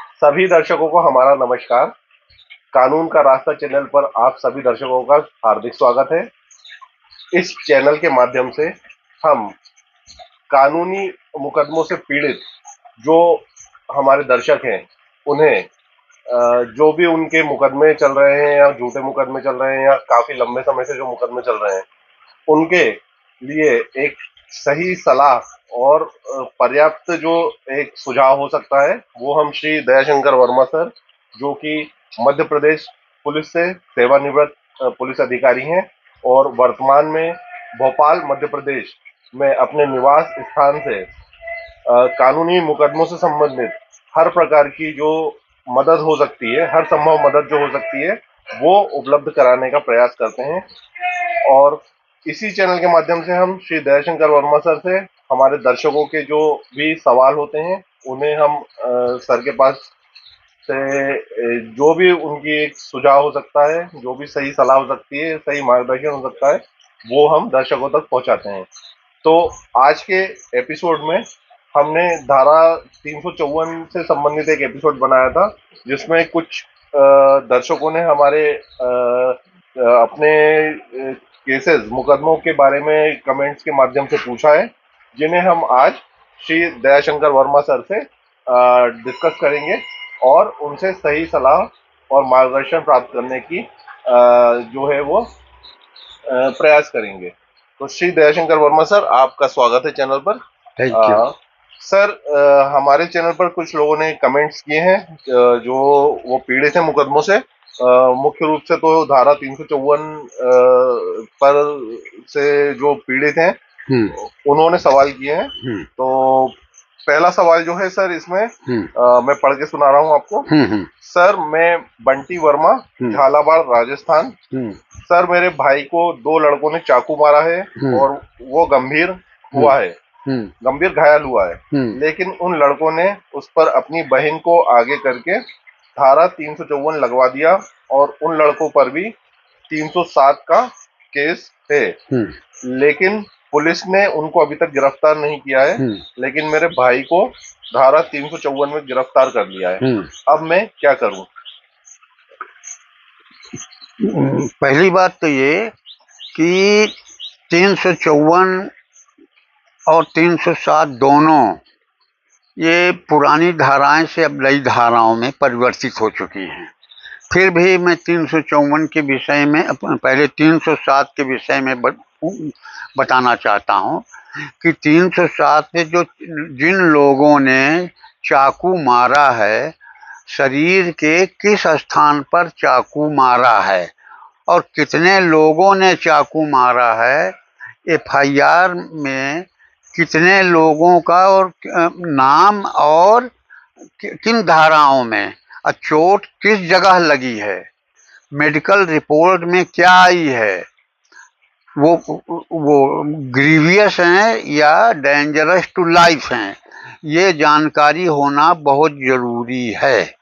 सभी दर्शकों को हमारा नमस्कार। कानून का रास्ता चैनल पर आप सभी दर्शकों का हार्दिक स्वागत है। इस चैनल के माध्यम से हम कानूनी मुकदमों से पीड़ित जो हमारे दर्शक हैं उन्हें जो भी उनके मुकदमे चल रहे हैं या झूठे मुकदमे चल रहे हैं या काफी लंबे समय से जो मुकदमे चल रहे हैं उनके लिए एक सही सलाह और पर्याप्त जो एक सुझाव हो सकता है वो हम श्री दयाशंकर वर्मा सर, जो कि मध्य प्रदेश पुलिस से सेवानिवृत्त पुलिस अधिकारी हैं और वर्तमान में भोपाल मध्य प्रदेश में अपने निवास स्थान से कानूनी मुकदमों से संबंधित हर प्रकार की जो मदद हो सकती है, हर संभव मदद जो हो सकती है वो उपलब्ध कराने का प्रयास करते हैं। और इसी चैनल के माध्यम से हम श्री दयाशंकर वर्मा सर से हमारे दर्शकों के जो भी सवाल होते हैं उन्हें हम सर के पास से जो भी उनकी एक सुझाव हो सकता है, जो भी सही सलाह हो सकती है, सही मार्गदर्शन हो सकता है, वो हम दर्शकों तक पहुंचाते हैं। तो आज के एपिसोड में हमने धारा 354 से संबंधित एक एपिसोड बनाया था, जिसमें कुछ दर्शकों ने हमारे अपने केसेस मुकदमों के बारे में कमेंट्स के माध्यम से पूछा है, जिन्हें हम आज श्री दयाशंकर वर्मा सर से डिस्कस करेंगे और उनसे सही सलाह और मार्गदर्शन प्राप्त करने की जो है वो प्रयास करेंगे। तो श्री दयाशंकर वर्मा सर, आपका स्वागत है चैनल पर। Thank you. सर, हमारे चैनल पर कुछ लोगों ने कमेंट्स किए हैं जो वो पीड़ित हैं मुकदमों से। मुख्य रूप से तो धारा 354 पर से जो पीड़ित हैं उन्होंने सवाल किए हैं। तो पहला सवाल जो है सर इसमें मैं पढ़ के सुना रहा हूं आपको। सर, मैं बंटी वर्मा, झालावाड़, राजस्थान। सर, मेरे भाई को दो लड़कों ने चाकू मारा है और वो गंभीर घायल हुआ है। लेकिन उन लड़कों ने उस पर अपनी बहन को आगे करके धारा 354 लगवा दिया और उन लड़कों पर भी 307 का केस है। लेकिन पुलिस ने उनको अभी तक गिरफ्तार नहीं किया है, लेकिन मेरे भाई को धारा 354 में गिरफ्तार कर लिया है। अब मैं क्या करूं? पहली बात तो ये कि 354 और 307 दोनों ये पुरानी धाराएं से अब नई धाराओं में परिवर्तित हो चुकी हैं। फिर भी मैं 354 के विषय में, पहले 307 के विषय में बताना चाहता हूँ कि 307 में जो जिन लोगों ने चाकू मारा है, शरीर के किस स्थान पर चाकू मारा है और कितने लोगों ने चाकू मारा है, एफआईआर में कितने लोगों का और नाम और किन धाराओं में, चोट किस जगह लगी है, मेडिकल रिपोर्ट में क्या आई है, वो ग्रीवियस हैं या डेंजरस टू लाइफ हैं, ये जानकारी होना बहुत जरूरी है।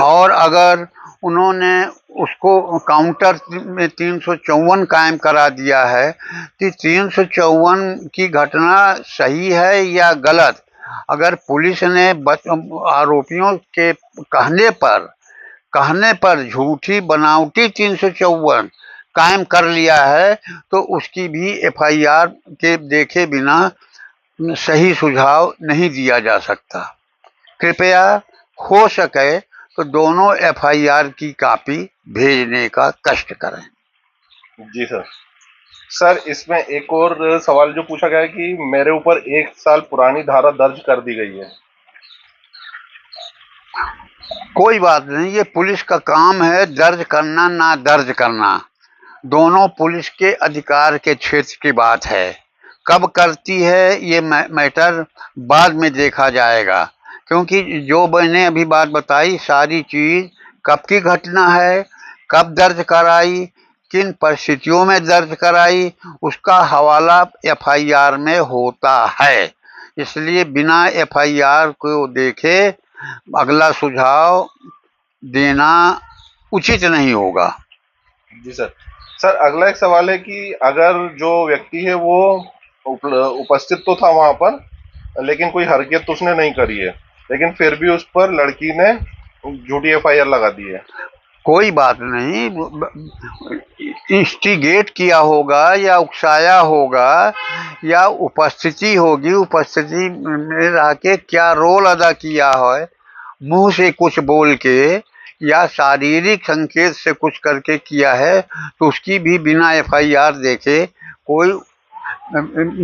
और अगर उन्होंने उसको काउंटर में 354 कायम करा दिया है कि 354 की घटना सही है या गलत, अगर पुलिस ने आरोपियों के कहने पर झूठी बनावटी 354 कायम कर लिया है तो उसकी भी एफआईआर के देखे बिना सही सुझाव नहीं दिया जा सकता। कृपया हो सके तो दोनों एफआईआर की कॉपी भेजने का कष्ट करें। जी सर। सर, इसमें एक और सवाल जो पूछा गया है कि मेरे ऊपर 1 साल पुरानी धारा दर्ज कर दी गई है। कोई बात नहीं, ये पुलिस का काम है दर्ज करना ना दर्ज करना, दोनों पुलिस के अधिकार के क्षेत्र की बात है। कब करती है ये मैटर बाद में देखा जाएगा, क्योंकि जो मैंने अभी बात बताई सारी चीज कब की घटना है, कब दर्ज कराई, किन परिस्थितियों में दर्ज कराई, उसका हवाला एफआईआर में होता है। इसलिए बिना एफआईआर को देखे अगला सुझाव देना उचित नहीं होगा। जी सर। सर, अगला एक सवाल है कि अगर जो व्यक्ति है वो उपस्थित तो था वहां पर, लेकिन कोई हरकत तो उसने नहीं करी है, लेकिन फिर भी उस पर लड़की ने झूठी एफआईआर लगा दी है। कोई बात नहीं, इंस्टिगेट किया होगा या उकसाया होगा या उपस्थिति होगी, उपस्थिति में रह के क्या रोल अदा किया है, मुंह से कुछ बोल के या शारीरिक संकेत से कुछ करके किया है, तो उसकी भी बिना एफआईआर देखे कोई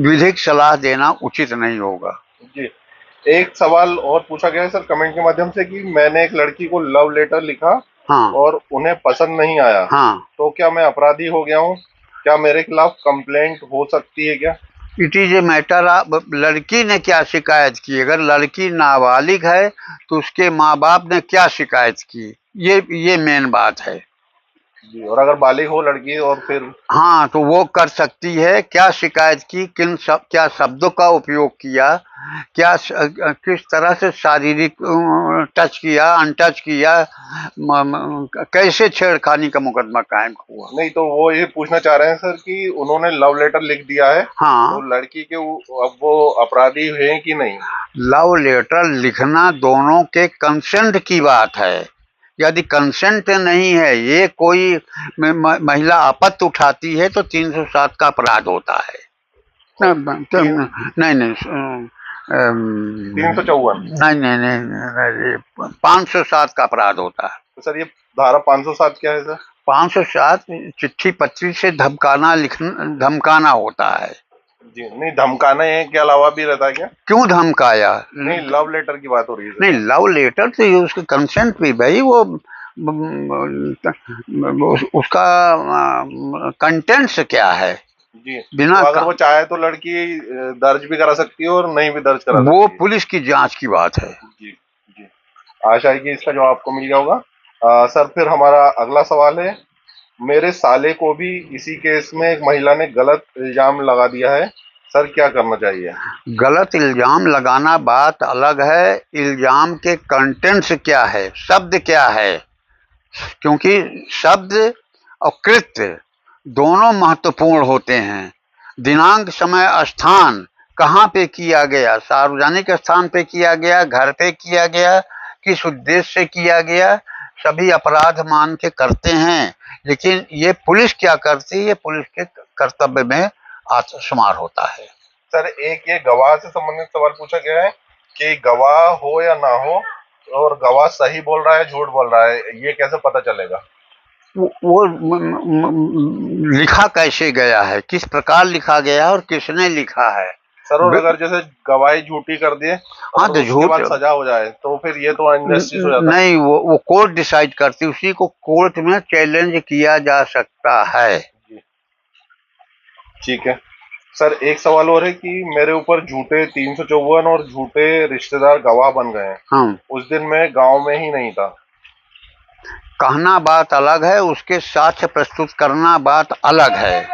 विधिक सलाह देना उचित नहीं होगा। जी, एक सवाल और पूछा गया है सर कमेंट के माध्यम से कि मैंने एक लड़की को लव लेटर लिखा हाँ और उन्हें पसंद नहीं आया, हाँ, तो क्या मैं अपराधी हो गया हूँ? क्या मेरे खिलाफ कंप्लेंट हो सकती है क्या? It is a matter of लड़की ने क्या शिकायत की। अगर लड़की नाबालिग है तो उसके माँ बाप ने क्या शिकायत की, ये मेन बात है। जी, और अगर बालिग हो लड़की और फिर हाँ, तो वो कर सकती है, क्या शिकायत की, क्या शब्दों का उपयोग किया, किस तरह से शारीरिक टच किया, अनटच किया, कैसे छेड़खानी का मुकदमा कायम हुआ। नहीं, तो वो ये पूछना चाह रहे हैं सर कि उन्होंने लव लेटर लिख दिया है, हाँ, तो लड़की के अब वो अपराधी हैं कि नहीं? लव लेटर लिखना दोनों के कंसेंट की बात है। यदि कंसेंट नहीं है, ये कोई महिला आपत्ति उठाती है तो 307 का अपराध होता है। नहीं नहीं, 354। नहीं नहीं नहीं, 507 का अपराध होता है। तो सर ये धारा 507 क्या है सर? 507 चिट्ठी पत्री से धमकाना होता है। जी नहीं, धमकाना के अलावा भी रहता है क्या? क्यों धमकाया? नहीं, लव लेटर की बात हो रही है सर। नहीं, लव लेटर तो ये उसके कंसेंट पे भाई, वो उसका कंटेंट्स क्या है। जी, बिना तो अगर वो चाहे तो लड़की दर्ज भी करा सकती है और नहीं भी दर्ज करा सकती वो है। पुलिस की जांच की बात है। जी जी, आशा है कि इसका जवाब आपको मिल गया होगा। सर फिर हमारा अगला सवाल है, मेरे साले को भी इसी केस में एक महिला ने गलत इल्जाम लगा दिया है, सर क्या करना चाहिए? गलत इल्जाम लगाना बात अलग है, इल्जाम के कंटेंट्स क्या है, शब्द क्या है, क्योंकि शब्द और कृत्य दोनों महत्वपूर्ण होते हैं। दिनांक, समय, स्थान, कहाँ पे किया गया, सार्वजनिक स्थान पे किया गया, घर पे किया गया, किस उद्देश्य से किया गया, सभी अपराध मान के करते हैं। लेकिन ये पुलिस क्या करती है, ये पुलिस के कर्तव्य में आत्मशुमार होता है। सर एक ये गवाह से संबंधित सवाल पूछा गया है कि गवाह हो या ना हो और गवाह सही बोल रहा है झूठ बोल रहा है, ये कैसे पता चलेगा? वो लिखा कैसे गया है, किस प्रकार लिखा गया है और किसने लिखा है। सर और अगर जैसे गवाही झूठी कर दिए हाँ, और तो उसके झूठ बाद सजा हो जाए तो फिर ये तो इनजस्टिस हो जाता है। नहीं, वो कोर्ट डिसाइड करती, उसी को कोर्ट में चैलेंज किया जा सकता है। जी, ठीक है। सर एक सवाल और है कि मेरे ऊपर झूठे 354 और झूठे रिश्तेदार गवाह बन गए हैं। हाँ, उस दिन मैं गांव में ही नहीं था। कहना बात अलग है, उसके साक्ष्य प्रस्तुत करना बात अलग है।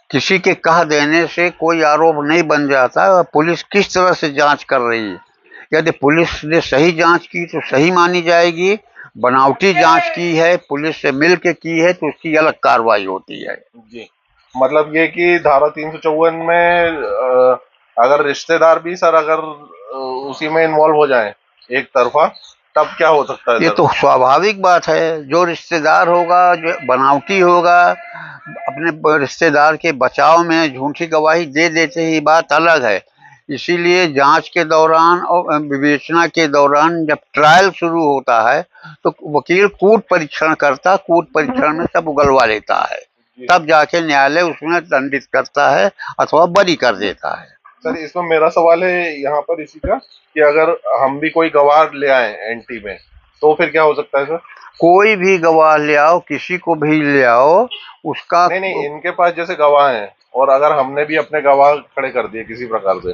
किसी के कह देने से कोई आरोप नहीं बन जाता। पुलिस किस तरह से जांच कर रही है, यदि पुलिस ने सही जांच की तो सही मानी जाएगी, बनावटी जांच की है, पुलिस से मिल के की है, तो उसकी अलग कार्रवाई होती है। जी, मतलब ये कि धारा 354 में अगर रिश्तेदार भी सर अगर उसी में इन्वॉल्व हो जाए एक तरफा, तब क्या हो सकता है ये सर? तो स्वाभाविक बात है, जो रिश्तेदार होगा, जो बनावटी होगा, अपने रिश्तेदार के बचाव में झूठी गवाही दे देते ही बात अलग है। इसीलिए जांच के दौरान और विवेचना के दौरान जब ट्रायल शुरू होता है तो वकील कूट परीक्षण करता, कूट परीक्षण में सब उगलवा लेता है, तब जाके न्यायालय उसमें दंडित करता है अथवा बरी कर देता है। सर इसमें मेरा सवाल है यहाँ पर इसी का कि अगर हम भी कोई गवाह ले आए एनटी में तो फिर क्या हो सकता है सर? कोई भी गवाह ले आओ, किसी को भी ले आओ, उसका नहीं नहीं, इनके पास जैसे गवाह हैं और अगर हमने भी अपने गवाह खड़े कर दिए किसी प्रकार से,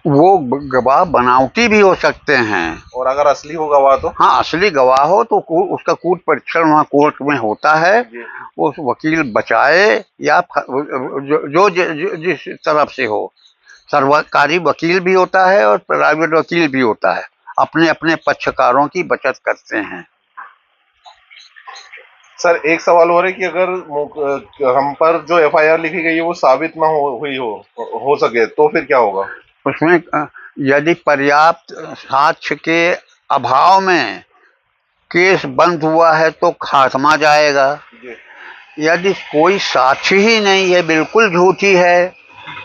वो गवाह बनावटी भी हो सकते हैं। और अगर असली हो गवाह तो? हाँ, असली गवाह हो तो उसका कूट परीक्षण वहाँ कोर्ट में होता है। जी, उस वकील बचाए या जिस तरफ से हो, सरकारी वकील भी होता है और प्राइवेट वकील भी होता है, अपने अपने पक्षकारों की बचत करते हैं। सर एक सवाल और है कि अगर हम पर जो एफआईआर लिखी गई है वो साबित ना हो हुई हो सके तो फिर क्या होगा? उसमें यदि पर्याप्त साक्ष्य के अभाव में केस बंद हुआ है तो खात्मा जाएगा। जी यदि कोई साक्ष्य ही नहीं है, बिल्कुल झूठी है,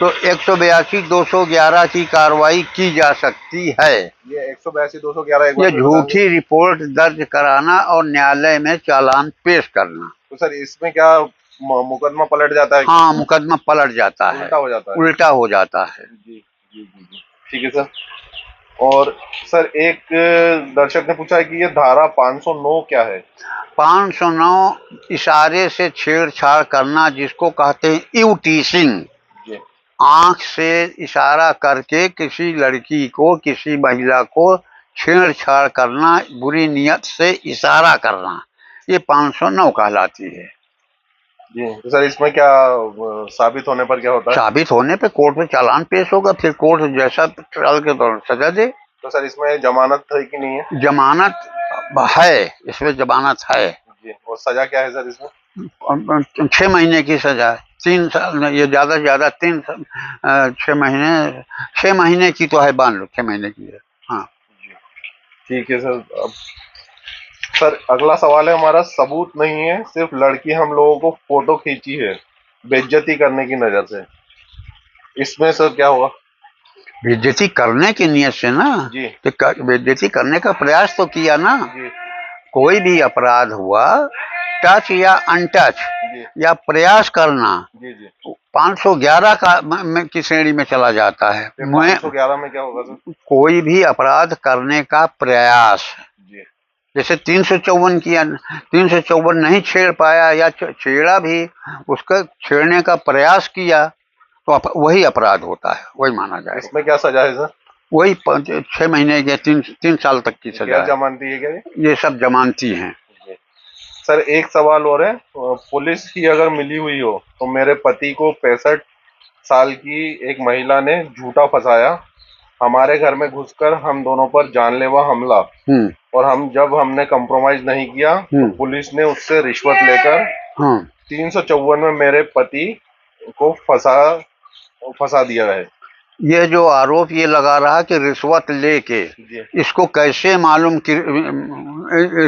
तो 182 211 की कार्रवाई की जा सकती है। ये 182 211 एक ये बार फिर बता दें। झूठी रिपोर्ट दर्ज कराना और न्यायालय में चालान पेश करना। तो सर इसमें क्या मुकदमा पलट जाता है? हाँ, मुकदमा पलट जाता है, उल्टा हो जाता है। उल्टा हो जाता है। जी जी जी जी ठीक है सर। और सर एक दर्शक ने पूछा है कि ये धारा 509 क्या है? 509 इशारे से छेड़छाड़ करना, जिसको कहते हैं ईवटीजिंग। जी आंख से इशारा करके किसी लड़की को, किसी महिला को छेड़छाड़ करना, बुरी नियत से इशारा करना, ये 509 कहलाती है। जी तो सर इसमें क्या साबित होने पर क्या होता है? साबित होने पे कोर्ट में चालान पेश होगा, फिर कोर्ट जैसा चल के दौरान सजा दे। तो सर इसमें जमानत है कि नहीं है? जमानत है, इसमें जमानत है। जी और सजा क्या है सर इसमें? 6 महीने की सजा है, 3 साल, ये ज्यादा से ज्यादा 6 महीने, 6 महीने की तो है, मान लो 6 महीने की है। हाँ जी ठीक है सर। अब सर अगला सवाल है हमारा, सबूत नहीं है, सिर्फ लड़की हम लोगों को फोटो खींची है बेइज्जती करने की नजर से, इसमें सर क्या होगा? बेइज्जती करने की नियत से ना, जी तो बेइज्जती करने का प्रयास तो किया ना। जी कोई भी अपराध हुआ, टच या अनटच जी या प्रयास करना, जी जी 511 का की श्रेणी में चला जाता है। फिर मैं 511 में क्या होगा सर? कोई भी अपराध करने का प्रयास, जी जैसे 354 किया, 354 नहीं छेड़ पाया या छेड़ा भी, उसका छेड़ने का प्रयास किया, तो वही अपराध होता है, वही माना जाएगा। इसमें क्या सजा है सर? वही 6 महीने के 3 साल तक की सजा गैर है। जमानती है क्या ये सब जमानती हैं। जी सर एक सवाल और है, पुलिस ही अगर मिली हुई हो तो मेरे पति को 65 साल की एक महिला ने झूठा फंसाया, हमारे घर में घुसकर हम दोनों पर जानलेवा हमला, हम्म और हमने कंप्रोमाइज नहीं किया तो पुलिस ने उससे रिश्वत लेकर हाँ 354 में मेरे पति को फंसा दिया है। ये जो आरोप ये लगा रहा कि रिश्वत लेके, जी इसको कैसे मालूम कि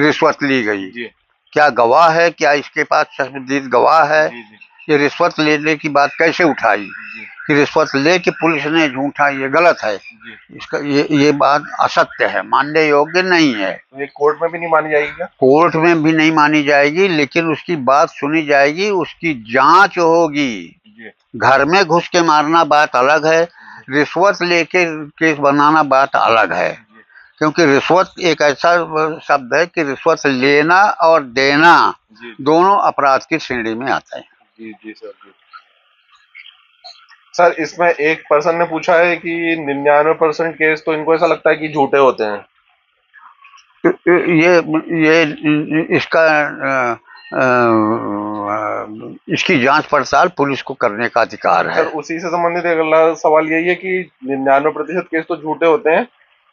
रिश्वत ली गई? जी क्या गवाह है? क्या इसके पास शहीद गवाह है? जी जी ये रिश्वत लेने की बात कैसे उठाई जी कि रिश्वत लेके पुलिस ने झूठा? ये गलत है, जी इसका ये बात असत्य है, मानने योग्य नहीं है। तो ये कोर्ट में भी नहीं मानी जाएगी क्या? कोर्ट में भी नहीं मानी जाएगी, लेकिन उसकी बात सुनी जाएगी, उसकी जांच होगी। जी घर में घुस के मारना बात अलग है, रिश्वत लेके केस बनाना बात अलग है। जी क्योंकि रिश्वत एक ऐसा शब्द है कि रिश्वत लेना और देना जी दोनों अपराध की श्रेणी में आते हैं। जी जी सर जी सर इसमें एक पर्सन ने पूछा है कि 99% केस तो इनको ऐसा लगता है कि झूठे होते हैं। इसका इसकी जांच पड़ताल पुलिस को करने का अधिकार है। सर उसी से संबंधित एक अगला सवाल यही है कि 99% केस तो झूठे होते हैं,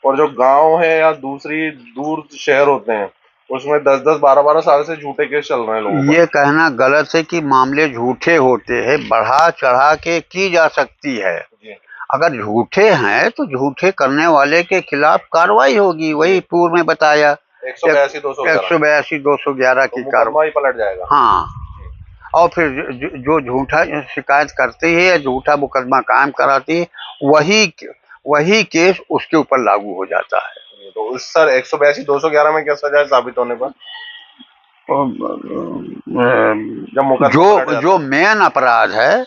और जो गांव है या दूसरी दूर शहर होते हैं उसमें 10-10 12-12 साल से झूठे केस चल रहे हैं लोगों पर। ये कहना गलत है कि मामले झूठे होते हैं, बढ़ा चढ़ा के की जा सकती है। जी अगर झूठे हैं तो झूठे करने वाले के खिलाफ कार्रवाई होगी, वही पूर्व में बताया 182 211 182 211 तो की मुकदमा कार्रवाई। ही पलट जाएगा। हाँ, और फिर जो झूठा शिकायत करती है या झूठा मुकदमा कायम कराती है, वही केस उसके ऊपर लागू हो जाता है। तो उस सर 182 211 में क्या सजा है साबित होने पर? जब मुकदमा पलट जाता जो मेन अपराध है,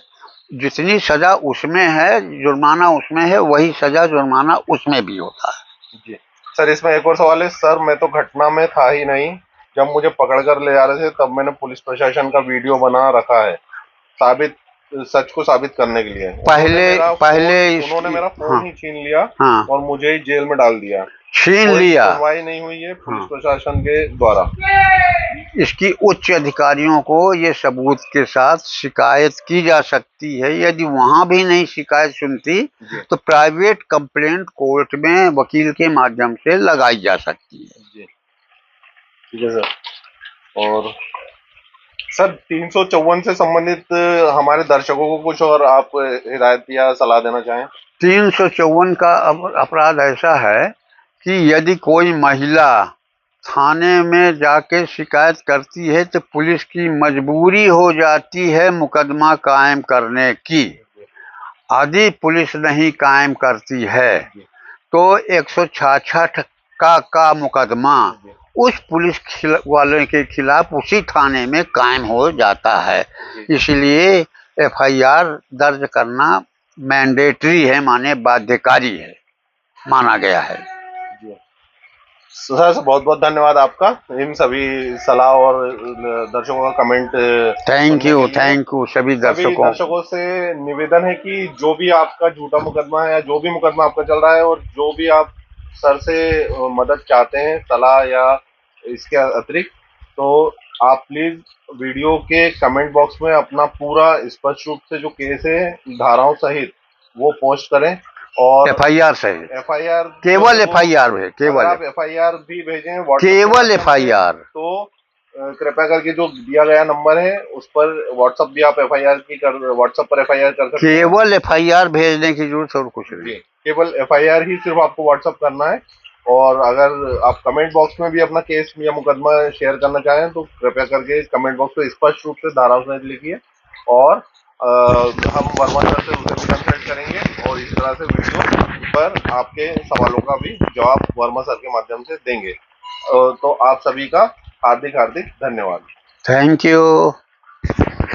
जितनी सजा उसमें है, जुर्माना उसमें है, वही सजा जुर्माना उसमें भी होता है। जी सर इसमें एक और सवाल है, सर मैं तो घटना में था ही नहीं, जब मुझे पकड़कर ले जा रहे थे तब मैंने पुलिस प्रशासन का वीडियो बना रखा है सच को साबित करने के लिए। उन्होंने मेरा फोन ही छीन लिया हाँ, और मुझे ही जेल में डाल दिया, छीन कोई लिया। सुनवाई नहीं हुई है पुलिस प्रशासन के द्वारा। इसकी उच्च अधिकारियों को ये सबूत के साथ शिकायत की जा सकती है। यदि वहां भी नहीं शिकायत सुनती तो प्राइवेट कंप्लेंट कोर्ट में वकील के माध्यम से लगाई जा सकती है। जी ठीक है सर। और सर 354 से संबंधित हमारे दर्शकों को कुछ और आप हिदायत या सलाह देना चाहें? 354 का अपराध ऐसा है कि यदि कोई महिला थाने में जाके शिकायत करती है तो पुलिस की मजबूरी हो जाती है मुकदमा कायम करने की। यदि पुलिस नहीं कायम करती है तो 166 का मुकदमा उस पुलिस वाले के खिलाफ उसी थाने में कायम हो जाता है। इसलिए एफआईआर दर्ज करना मैंडेटरी है, माने बाध्यकारी है, माना गया है। सर बहुत बहुत धन्यवाद आपका इन सभी सलाह और दर्शकों का कमेंट। थैंक यू सभी दर्शकों से निवेदन है कि जो भी आपका झूठा मुकदमा है या जो भी मुकदमा आपका चल रहा है और जो भी आप सर से मदद चाहते हैं, सलाह या इसके अतिरिक्त, तो आप प्लीज वीडियो के कमेंट बॉक्स में अपना पूरा स्पष्ट रूप से जो केस है धाराओं सहित वो पोस्ट करें और एफआईआर सहित एफआईआर केवल एफआईआर है, केवल आप एफआईआर भी भेजें केवल एफआईआर। तो कृपया करके जो दिया गया नंबर है उस पर व्हाट्सएप भी आप व्हाट्सएप पर एफआईआर कर सकते हैं। केवल एफआईआर भेजने की जरूरत और कुछ नहीं, केवल एफआईआर ही सिर्फ आपको व्हाट्सएप करना है। और अगर आप कमेंट बॉक्स में भी अपना केस या मुकदमा शेयर करना चाहें तो कृपया करके कमेंट बॉक्स में स्पष्ट रूप से धाराओं सहित लिखिए और हम वर्मा सर से उसे भी कंसल्ट करेंगे और इस तरह से वीडियो पर आपके सवालों का भी जवाब वर्मा सर के माध्यम से देंगे। तो आप सभी का हार्दिक धन्यवाद। Thank you.